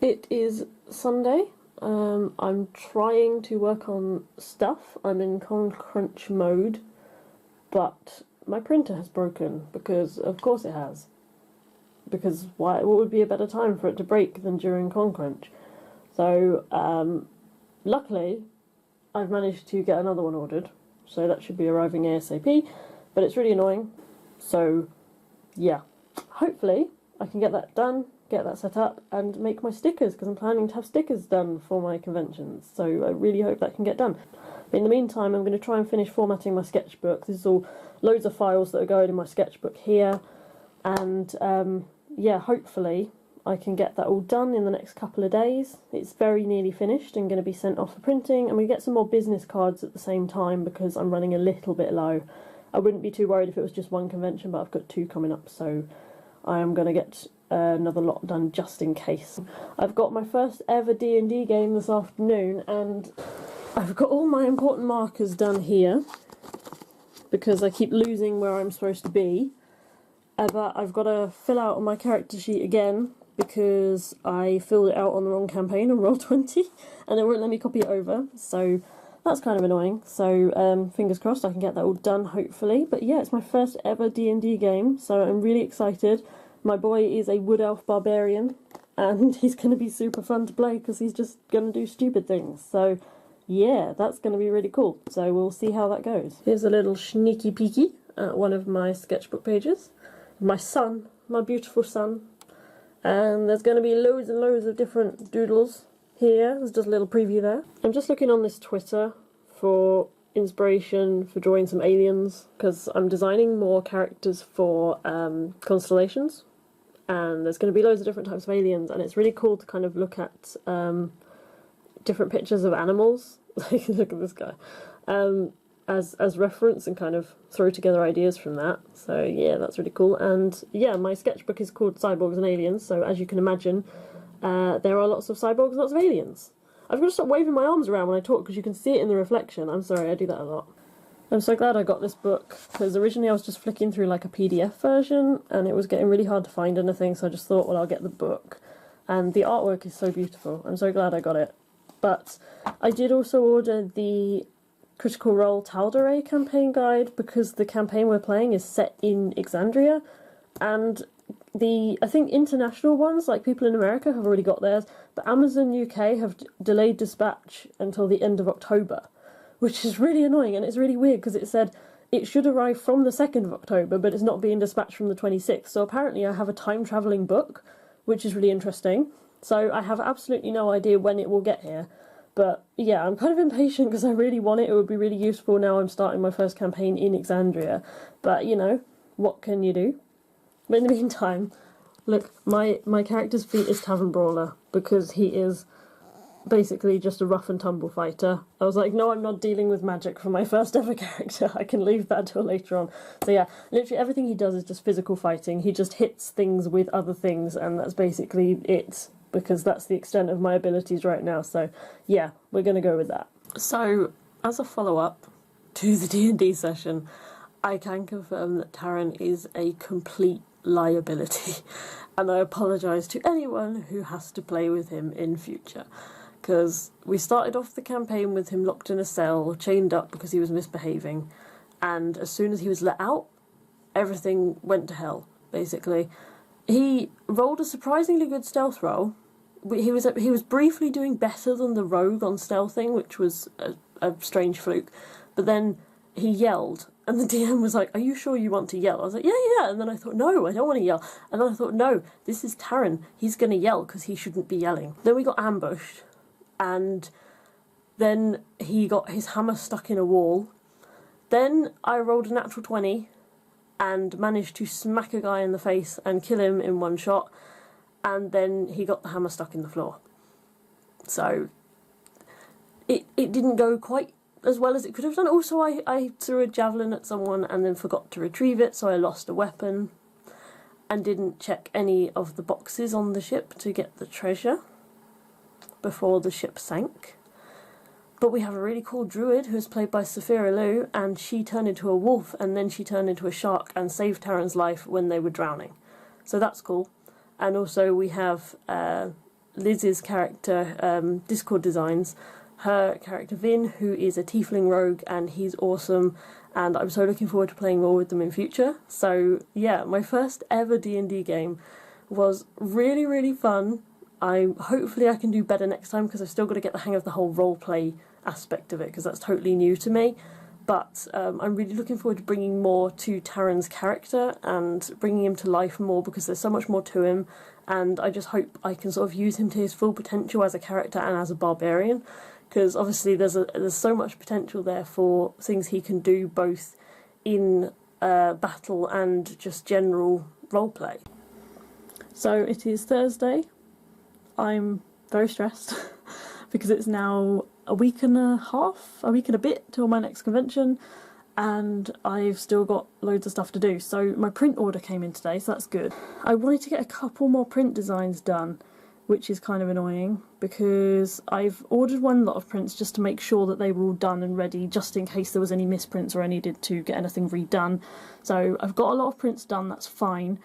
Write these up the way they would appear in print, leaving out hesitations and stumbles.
It is Sunday. I'm trying to work on stuff. I'm in crunch mode, but my printer has broken because, of course, it has. Because why? What would be a better time for it to break than during crunch? So, luckily, I've managed to get another one ordered, so that should be arriving ASAP. But it's really annoying. So, yeah, hopefully I can get that done, get that set up, and make my stickers, because I'm planning to have stickers done for my conventions, so I really hope that can get done. But in the meantime, I'm going to try and finish formatting my sketchbook. This is all loads of files that are going in my sketchbook here, and yeah, hopefully I can get that all done in the next couple of days. It's very nearly finished and going to be sent off for printing, and we get some more business cards at the same time because I'm running a little bit low. I wouldn't be too worried if it was just one convention, but I've got 2 coming up, so I am going to get another lot done just in case. I've got my first ever D&D game this afternoon, and I've got all my important markers done here because I keep losing where I'm supposed to be. But I've got to fill out on my character sheet again because I filled it out on the wrong campaign on Roll20 and it won't let me copy it over, so that's kind of annoying. So fingers crossed I can get that all done hopefully. But yeah, it's my first ever D&D game, so I'm really excited. My boy is a wood elf barbarian and he's going to be super fun to play because he's just going to do stupid things. So yeah, that's going to be really cool. So we'll see how that goes. Here's a little sneaky peeky at one of my sketchbook pages. My son, my beautiful son. And there's going to be loads and loads of different doodles here. There's just a little preview there. I'm just looking on this Twitter for inspiration for drawing some aliens because I'm designing more characters for constellations, and there's going to be loads of different types of aliens, and it's really cool to kind of look at different pictures of animals. Like, look at this guy. As reference and kind of throw together ideas from that. So yeah, that's really cool. And yeah, my sketchbook is called Cyborgs and Aliens, so as you can imagine, there are lots of cyborgs and lots of aliens. I've got to stop waving my arms around when I talk because you can see it in the reflection. I'm sorry, I do that a lot. I'm so glad I got this book because originally I was just flicking through like a PDF version and it was getting really hard to find anything, so I just thought, well, I'll get the book. And the artwork is so beautiful. I'm so glad I got it. But I did also order the Critical Role Tal'Dorei campaign guide because the campaign we're playing is set in Exandria, and I think international ones, like people in America, have already got theirs, but Amazon UK have delayed dispatch until the end of October, which is really annoying, and it's really weird because it said it should arrive from the 2nd of October, but it's not being dispatched from the 26th, so apparently I have a time-travelling book, which is really interesting, so I have absolutely no idea when it will get here. But yeah, I'm kind of impatient because I really want it. It would be really useful now I'm starting my first campaign in Exandria. But, you know, what can you do? But in the meantime, look, my character's feat is Tavern Brawler because he is basically just a rough and tumble fighter. I was like, no, I'm not dealing with magic for my first ever character. I can leave that till later on. So yeah, literally everything he does is just physical fighting. He just hits things with other things and that's basically it, because that's the extent of my abilities right now. So yeah, we're going to go with that. So as a follow-up to the D&D session, I can confirm that Taran is a complete liability, and I apologise to anyone who has to play with him in future, because we started off the campaign with him locked in a cell, chained up because he was misbehaving, and as soon as he was let out, everything went to hell, basically. He rolled a surprisingly good stealth roll. He was briefly doing better than the rogue on stealthing, which was a strange fluke, but then he yelled, and the DM was like, are you sure you want to yell? I was like, yeah, and then I thought, no, I don't want to yell, and then I thought, no, this is Taran, he's going to yell because he shouldn't be yelling. Then we got ambushed, and then he got his hammer stuck in a wall. Then I rolled a natural 20 and managed to smack a guy in the face and kill him in one shot, and then he got the hammer stuck in the floor. So it didn't go quite as well as it could have done. Also, I threw a javelin at someone and then forgot to retrieve it, so I lost a weapon and didn't check any of the boxes on the ship to get the treasure before the ship sank. But we have a really cool druid who's played by Saphira Liu, and she turned into a wolf and then she turned into a shark and saved Taran's life when they were drowning. So that's cool. And also we have Liz's character, Discord Designs, her character Vin, who is a tiefling rogue, and he's awesome, and I'm so looking forward to playing more with them in future. So yeah, my first ever D&D game was really, really fun. Hopefully I can do better next time, because I've still got to get the hang of the whole roleplay aspect of it, because that's totally new to me. But I'm really looking forward to bringing more to Taran's character and bringing him to life more, because there's so much more to him, and I just hope I can sort of use him to his full potential as a character and as a barbarian, because obviously there's so much potential there for things he can do both in battle and just general roleplay. So it is Thursday. I'm very stressed because it's now a week and a bit till my next convention, and I've still got loads of stuff to do. So my print order came in today, so that's good. I wanted to get a couple more print designs done, which is kind of annoying because I've ordered one lot of prints just to make sure that they were all done and ready, just in case there was any misprints or I needed to get anything redone. So I've got a lot of prints done, that's fine,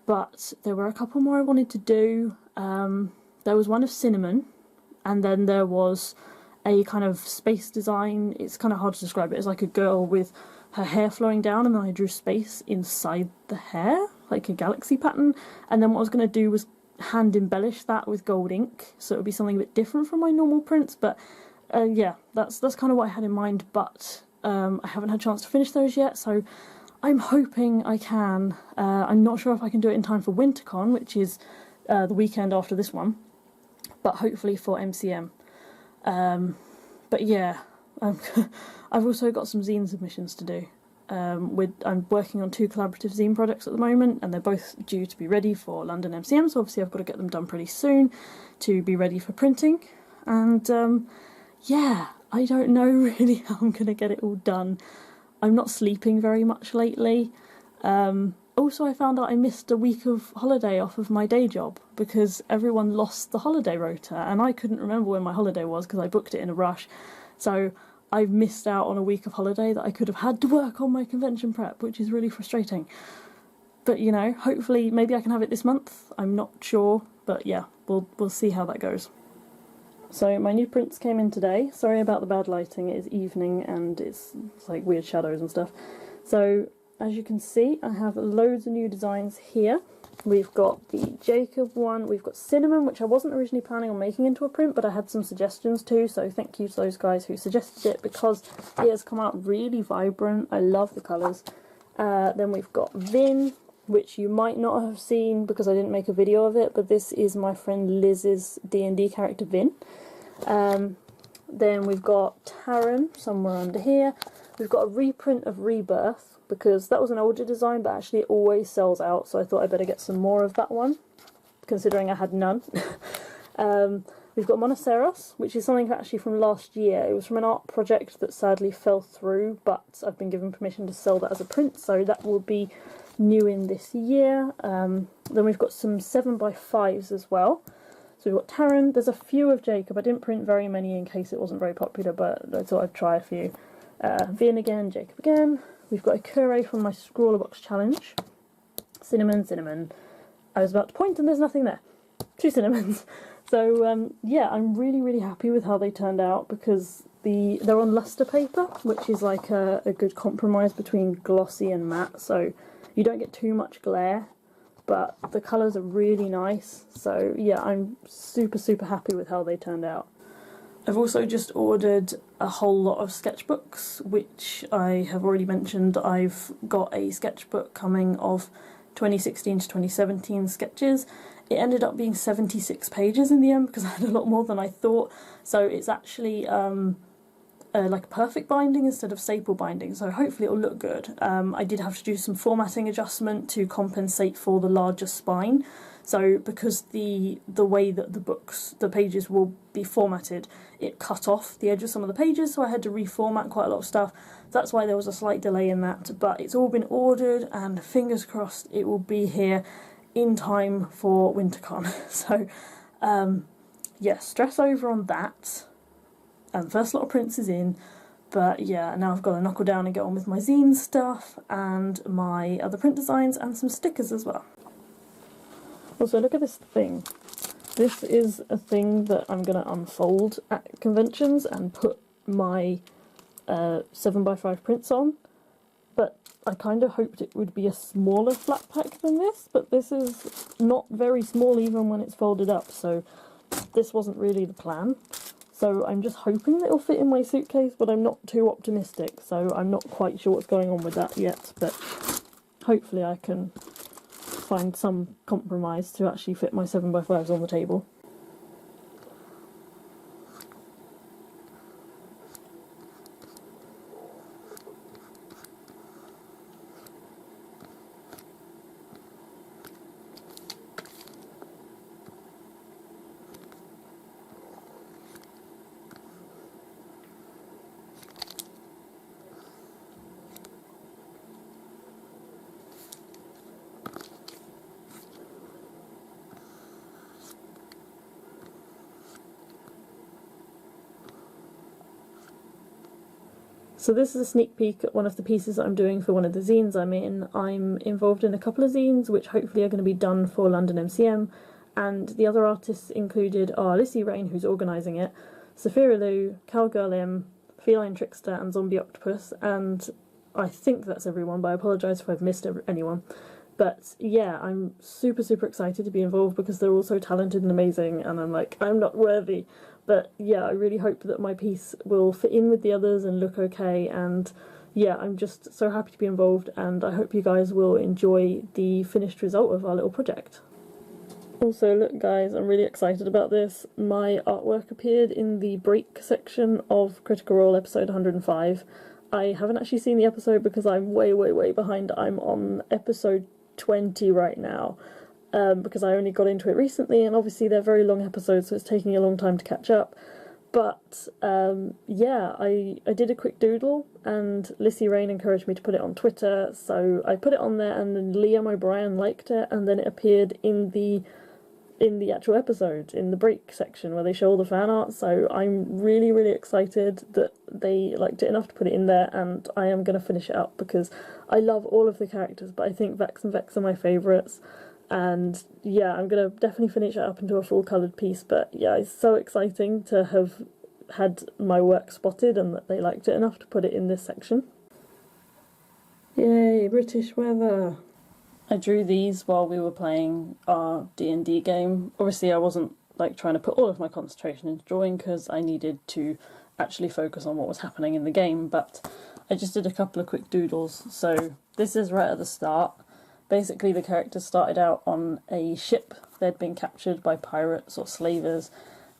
but there were a couple more I wanted to do. There was one of Cinnamon, and then there was a kind of space design. It's kind of hard to describe it. It's like a girl with her hair flowing down, and then I drew space inside the hair, like a galaxy pattern. And then what I was going to do was hand embellish that with gold ink, so it would be something a bit different from my normal prints. But yeah, that's kind of what I had in mind, but I haven't had a chance to finish those yet, so I'm hoping I can. I'm not sure if I can do it in time for WinterCon, which is the weekend after this one, but hopefully for MCM. But yeah, I've also got some zine submissions to do. I'm working on 2 collaborative zine projects at the moment, and they're both due to be ready for London MCM, so obviously I've got to get them done pretty soon to be ready for printing. And yeah, I don't know really how I'm going to get it all done. I'm not sleeping very much lately. Also, I found out I missed a week of holiday off of my day job because everyone lost the holiday rota, and I couldn't remember when my holiday was because I booked it in a rush. So I've missed out on a week of holiday that I could have had to work on my convention prep, which is really frustrating. But you know, hopefully maybe I can have it this month. I'm not sure, but yeah, we'll see how that goes. So my new prints came in today. Sorry about the bad lighting, it is evening and it's like weird shadows and stuff. So as you can see, I have loads of new designs here. We've got the Jacob one, we've got Cinnamon, which I wasn't originally planning on making into a print, but I had some suggestions too, so thank you to those guys who suggested it, because it has come out really vibrant. I love the colours. Then we've got Vin, which you might not have seen because I didn't make a video of it, but this is my friend Liz's D&D character Vin. Then we've got Taran, somewhere under here. We've got a reprint of Rebirth, because that was an older design, but actually it always sells out, so I thought I'd better get some more of that one, considering I had none. We've got Monoceros, which is something actually from last year. It was from an art project that sadly fell through, but I've been given permission to sell that as a print, so that will be new in this year. Then we've got some 7x5s as well. So we've got Taran, there's a few of Jacob. I didn't print very many in case it wasn't very popular, but I thought I'd try a few. Vin again, Jacob again. We've got a Cure from my Scrawler Box Challenge. Cinnamon. I was about to point and there's nothing there. 2 cinnamons. So yeah, I'm really, really happy with how they turned out, because they're on luster paper, which is like a good compromise between glossy and matte, so you don't get too much glare, but the colours are really nice. So yeah, I'm super, super happy with how they turned out. I've also just ordered a whole lot of sketchbooks, which I have already mentioned. I've got a sketchbook coming of 2016 to 2017 sketches. It ended up being 76 pages in the end because I had a lot more than I thought. So it's actually like a perfect binding instead of staple binding, so hopefully it'll look good. I did have to do some formatting adjustment to compensate for the larger spine. So because the way that the pages will be formatted, it cut off the edge of some of the pages, so I had to reformat quite a lot of stuff. That's why there was a slight delay in that, but it's all been ordered and fingers crossed it will be here in time for WinterCon. So yeah, stress over on that. First lot of prints is in, but yeah, now I've got to knuckle down and get on with my zine stuff and my other print designs and some stickers as well. Also, look at this thing. This is a thing that I'm going to unfold at conventions and put my 7x5 prints on, but I kind of hoped it would be a smaller flat pack than this, but this is not very small even when it's folded up, so this wasn't really the plan. So I'm just hoping that it'll fit in my suitcase, but I'm not too optimistic, so I'm not quite sure what's going on with that yet, but hopefully I can find some compromise to actually fit my 7x5s on the table. So this is a sneak peek at one of the pieces that I'm doing for one of the zines I'm in. I'm involved in a couple of zines which hopefully are going to be done for London MCM, and the other artists included are Lissy Rain, who's organising it, Saphira Lou, Cowgirl M, Feline Trickster and Zombie Octopus, and I think that's everyone, but I apologise if I've missed anyone. But yeah, I'm super excited to be involved because they're all so talented and amazing, and I'm like, I'm not worthy. But yeah, I really hope that my piece will fit in with the others and look okay, and yeah, I'm just so happy to be involved, and I hope you guys will enjoy the finished result of our little project. Also, look guys, I'm really excited about this. My artwork appeared in the break section of Critical Role episode 105. I haven't actually seen the episode because I'm way behind. I'm on episode 20 right now. Because I only got into it recently, and obviously they're very long episodes, so it's taking a long time to catch up. But yeah, I did a quick doodle, and Lissy Rain encouraged me to put it on Twitter, so I put it on there, and then Liam O'Brien liked it, and then it appeared in the actual episode, in the break section where they show all the fan art. So I'm really excited that they liked it enough to put it in there, and I am going to finish it up because I love all of the characters, but I think Vex and Vex are my favourites. And yeah, I'm going to definitely finish it up into a full coloured piece, but yeah, it's so exciting to have had my work spotted and that they liked it enough to put it in this section. Yay, British weather! I drew these while we were playing our D&D game. Obviously I wasn't like trying to put all of my concentration into drawing because I needed to actually focus on what was happening in the game, but I just did a couple of quick doodles. So this is right at the start. Basically, the characters started out on a ship. They'd been captured by pirates or slavers,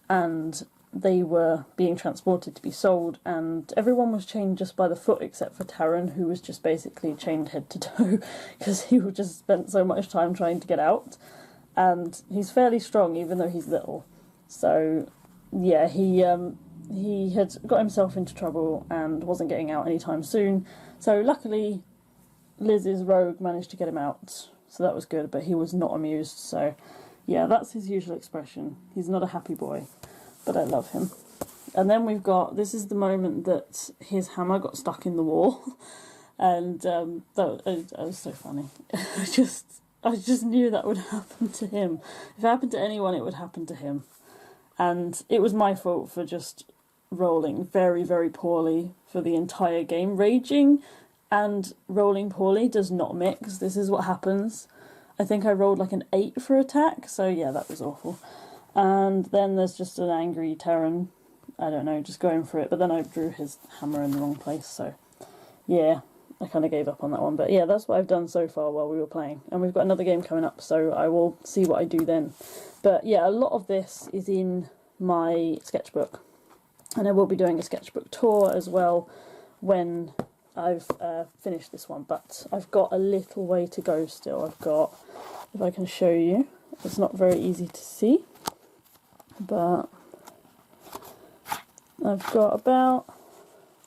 and they were being transported to be sold, and everyone was chained just by the foot except for Taran, who was just basically chained head to toe because he just spent so much time trying to get out. And he's fairly strong, even though he's little. So, yeah, he had got himself into trouble and wasn't getting out anytime soon. So, luckily, Liz's rogue managed to get him out, so that was good, but he was not amused, so yeah, that's his usual expression. He's not a happy boy, but I love him. And then we've got, this is the moment that his hammer got stuck in the wall, and that was so funny. I just knew that would happen to him. If it happened to anyone, it would happen to him. And it was my fault for just rolling very poorly for the entire game. Raging and rolling poorly does not mix. This is what happens. I think I rolled like an 8 for attack, so yeah, that was awful. And then there's just an angry Terran, I don't know, just going for it, but then I drew his hammer in the wrong place, so yeah, I kind of gave up on that one. But yeah, that's what I've done so far while we were playing, and we've got another game coming up, so I will see what I do then. But yeah, a lot of this is in my sketchbook, and I will be doing a sketchbook tour as well when I've finished this one, but I've got a little way to go still. I've got, if I can show you, it's not very easy to see, but I've got about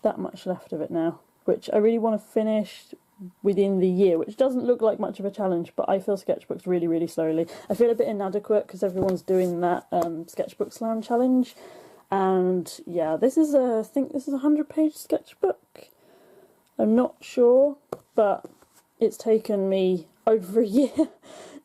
that much left of it now, which I really want to finish within the year, which doesn't look like much of a challenge, but I fill sketchbooks really slowly. I feel a bit inadequate because everyone's doing that sketchbook slam challenge, and yeah, this is I think this is a 100-page sketchbook. I'm not sure, but it's taken me over a year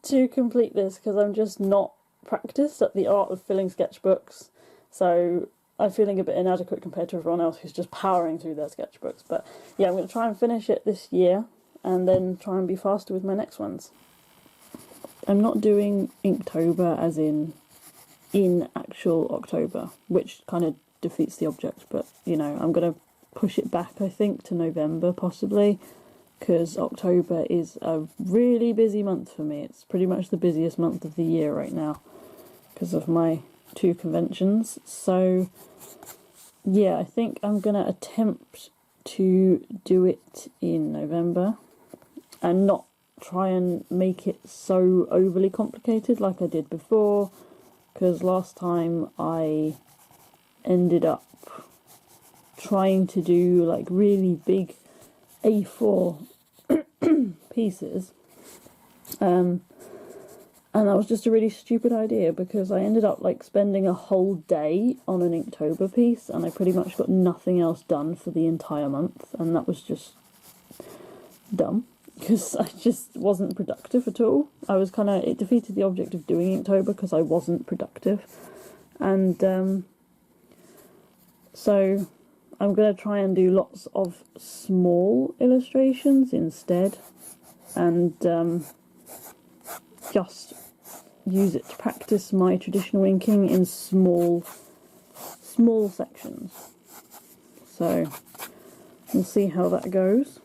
to complete this because I'm just not practiced at the art of filling sketchbooks, so I'm feeling a bit inadequate compared to everyone else who's just powering through their sketchbooks. But yeah, I'm going to try and finish it this year and then try and be faster with my next ones. I'm not doing Inktober as in actual October, which kind of defeats the object, but you know, I'm going to push it back, I think, to November possibly, because October is a really busy month for me. It's pretty much the busiest month of the year right now because of my 2 conventions. So yeah, I think I'm going to attempt to do it in November and not try and make it so overly complicated like I did before, because last time I ended up trying to do like really big A4 pieces, and that was just a really stupid idea because I ended up like spending a whole day on an Inktober piece and I pretty much got nothing else done for the entire month, and that was just dumb because I just wasn't productive at all. It defeated the object of doing Inktober because I wasn't productive, and so I'm going to try and do lots of small illustrations instead, and just use it to practice my traditional inking in small sections. So we'll see how that goes.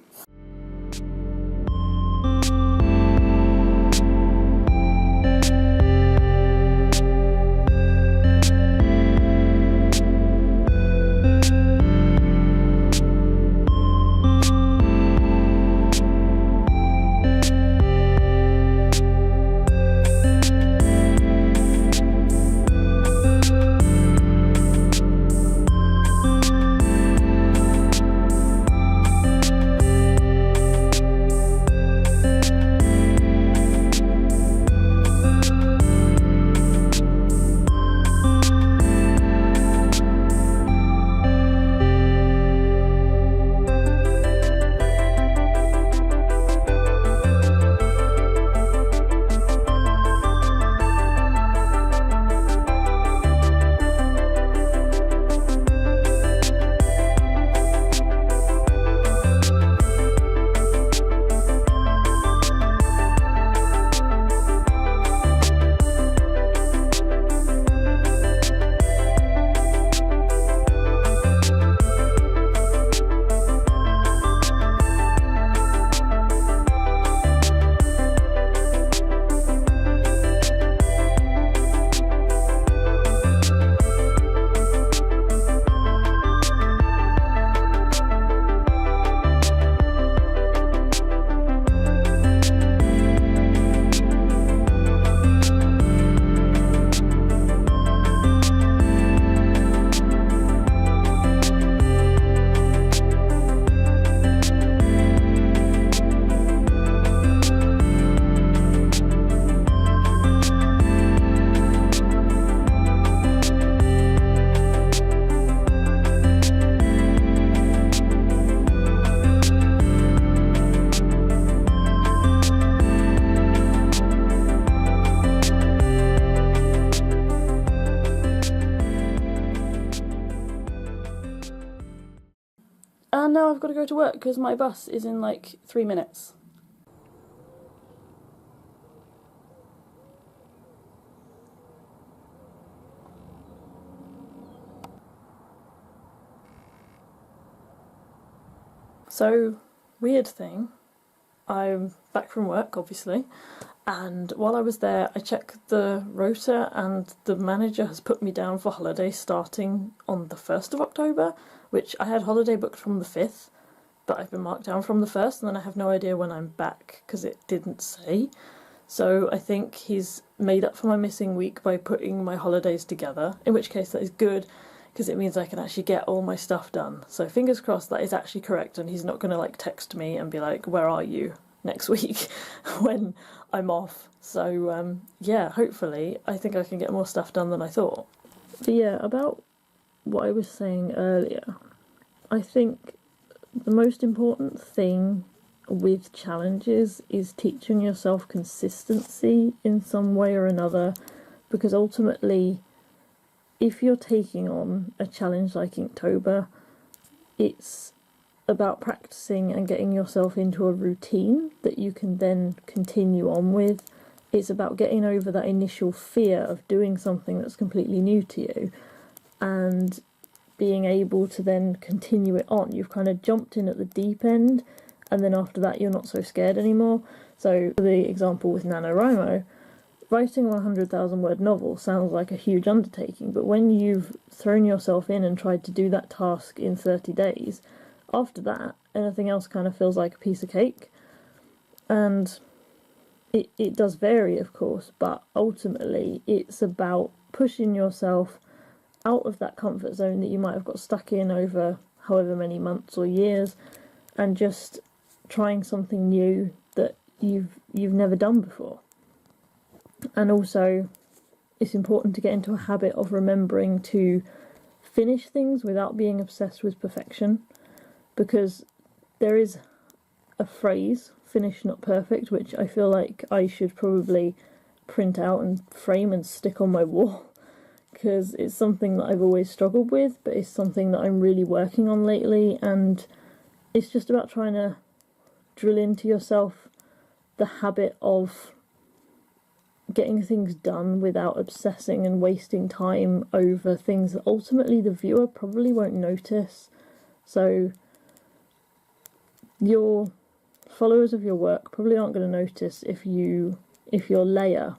And now I've got to go to work because my bus is in like 3 minutes. So, weird thing, I'm back from work obviously, and while I was there I checked the rota and the manager has put me down for holiday starting on the 1st of October, which I had holiday booked from the 5th, but I've been marked down from the 1st and then I have no idea when I'm back because it didn't say. So I think he's made up for my missing week by putting my holidays together, in which case that is good because it means I can actually get all my stuff done. So fingers crossed that is actually correct and he's not going to like text me and be like, where are you next week when I'm off. So yeah, hopefully I think I can get more stuff done than I thought. But yeah, about what I was saying earlier, I think the most important thing with challenges is teaching yourself consistency in some way or another, because ultimately, if you're taking on a challenge like Inktober, it's about practicing and getting yourself into a routine that you can then continue on with. It's about getting over that initial fear of doing something that's completely new to you and being able to then continue it on. You've kind of jumped in at the deep end, and then after that you're not so scared anymore. So for the example with NaNoWriMo, writing a 100,000 word novel sounds like a huge undertaking, but when you've thrown yourself in and tried to do that task in 30 days, after that, anything else kind of feels like a piece of cake. And it does vary, of course, but ultimately it's about pushing yourself out of that comfort zone that you might have got stuck in over however many months or years, and just trying something new that you've never done before. And also, it's important to get into a habit of remembering to finish things without being obsessed with perfection, because there is a phrase, finish not perfect, which I feel like I should probably print out and frame and stick on my wall, because it's something that I've always struggled with, but it's something that I'm really working on lately, and it's just about trying to drill into yourself the habit of getting things done without obsessing and wasting time over things that ultimately the viewer probably won't notice. So your followers of your work probably aren't going to notice if your layer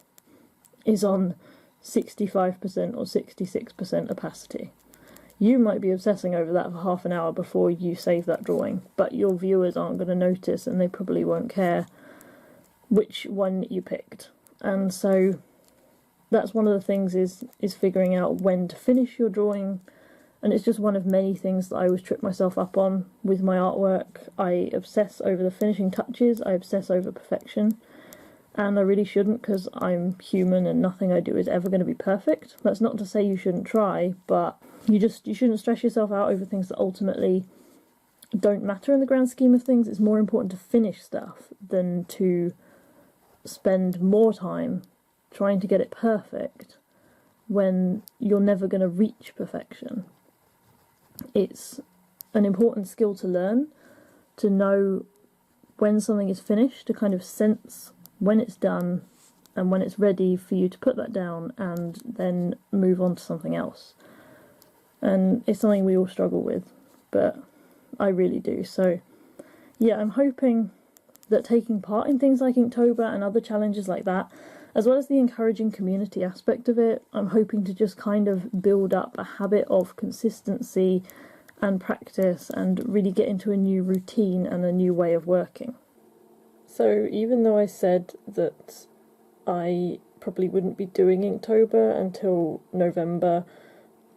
is on 65% or 66% opacity. You might be obsessing over that for half an hour before you save that drawing, but your viewers aren't going to notice, and they probably won't care which one you picked. And so that's one of the things is figuring out when to finish your drawing, and it's just one of many things that I always trip myself up on with my artwork. I obsess over the finishing touches, I obsess over perfection, and I really shouldn't, because I'm human and nothing I do is ever going to be perfect. That's not to say you shouldn't try, but you shouldn't stress yourself out over things that ultimately don't matter in the grand scheme of things. It's more important to finish stuff than to spend more time trying to get it perfect when you're never going to reach perfection. It's an important skill to learn, to know when something is finished, to kind of sense when it's done and when it's ready for you to put that down and then move on to something else. And it's something we all struggle with, but I really do. So yeah, I'm hoping that taking part in things like Inktober and other challenges like that, as well as the encouraging community aspect of it, I'm hoping to just kind of build up a habit of consistency and practice and really get into a new routine and a new way of working. So even though I said that I probably wouldn't be doing Inktober until November,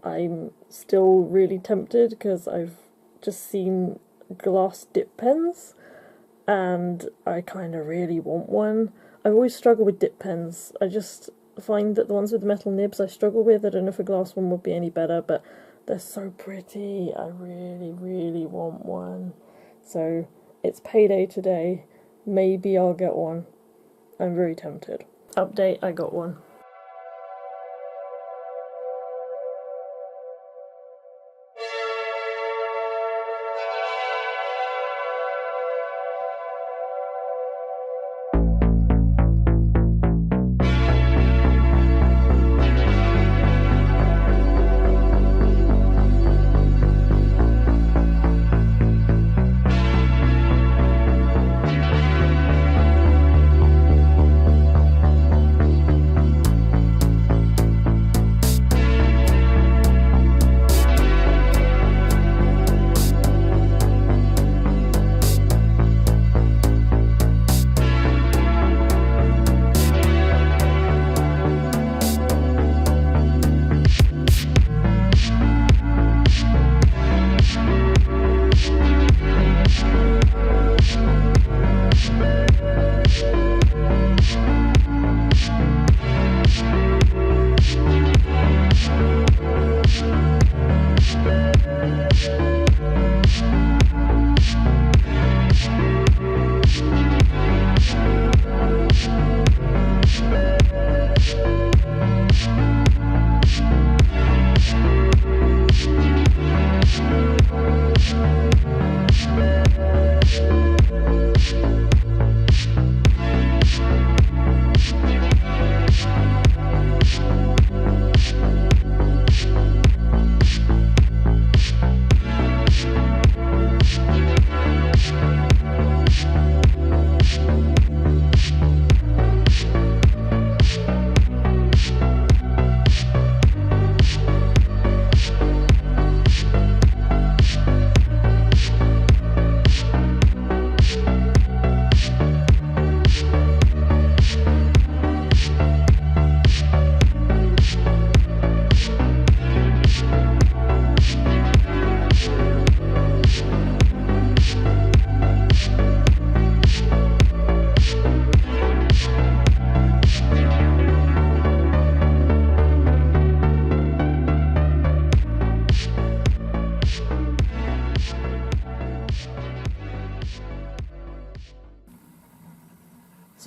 I'm still really tempted because I've just seen glass dip pens and I kind of really want one. I've always struggled with dip pens. I just find that the ones with the metal nibs I struggle with. I don't know if a glass one would be any better, but they're so pretty. I really, really want one. So it's payday today. Maybe I'll get one. I'm very tempted. Update, I got one.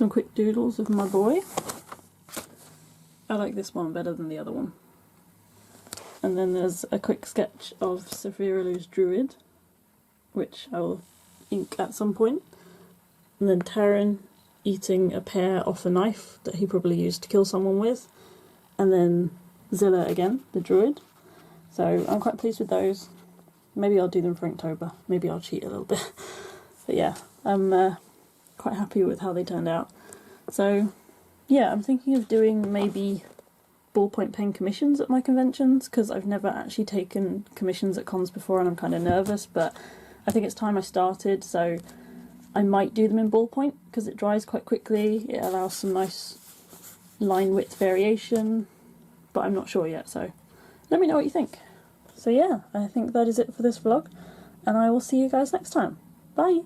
some quick doodles of my boy. I like this one better than the other one. And then there's a quick sketch of Sephiroth's Druid, which I will ink at some point. And then Taran eating a pear off a knife that he probably used to kill someone with. And then Zilla again, the Druid. So I'm quite pleased with those. Maybe I'll do them for Inktober. Maybe I'll cheat a little bit. But yeah, I'm quite happy with how they turned out. So yeah, I'm thinking of doing maybe ballpoint pen commissions at my conventions, because I've never actually taken commissions at cons before and I'm kind of nervous, but I think it's time I started, so I might do them in ballpoint because it dries quite quickly. It allows some nice line width variation, but I'm not sure yet, so let me know what you think. So yeah, I think that is it for this vlog, and I will see you guys next time. Bye!